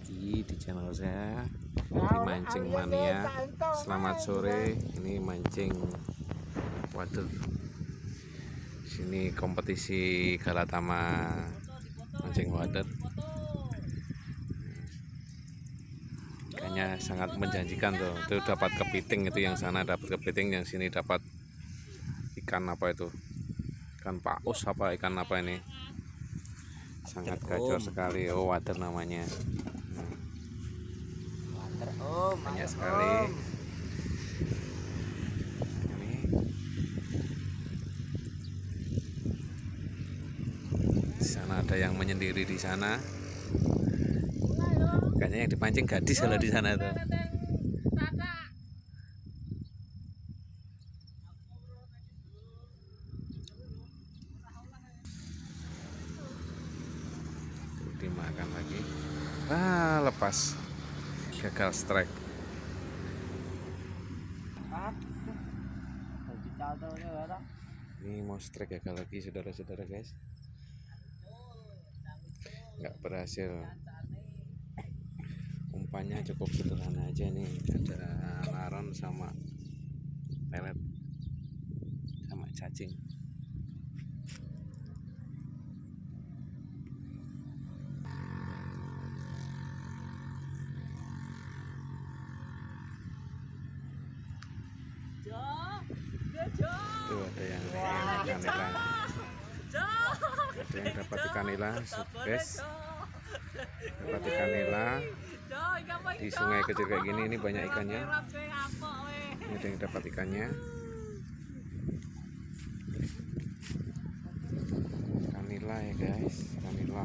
lagi di channel saya di Mancing Mania. Selamat sore, ini mancing wader. Sini kompetisi Galatama mancing wader. Kayaknya sangat menjanjikan tuh. Itu dapat kepiting, itu yang sana dapat kepiting, yang sini dapat ikan apa itu? Ikan paus apa ikan apa ini? Sangat gacor sekali. Oh, wader namanya. Banyak sekali. Ini di sana ada yang menyendiri di sana. Kayaknya yang dipancing gadis kalau di sana tuh. Dimakan lagi. Lepas. Gagal strike. Ini mau strike gagal lagi, saudara-saudara guys. Nggak berhasil. Umpannya cukup sederhana aja nih. Ada laron sama pelet sama cacing. Itu ada yang ikan nila. Ada yang dapat ikan nila, guys. Dapat ikan nila di sungai kecil kayak gini. Ini banyak ikannya. Ini ada yang dapat ikannya. Ikan nila ya guys, ikan nila.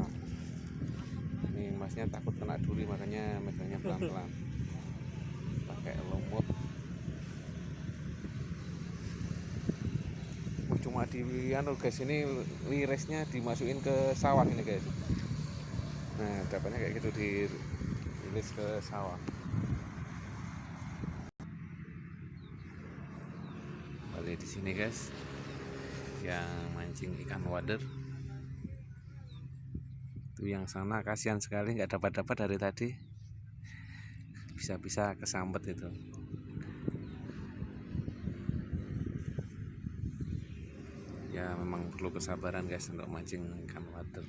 Ini masnya takut kena duri, makanya megangnya pelan-pelan. Pakai lumut. Cuma di guys, ini liresnya dimasukin ke sawah ini guys. Nah, dapatnya kayak gitu, dirilis ke sawah. Balik di sini guys, yang mancing ikan wader. Itu yang sana kasihan sekali, nggak dapat dari tadi. Bisa-bisa kesambet itu. Ya memang perlu kesabaran guys untuk mancing ikan wader.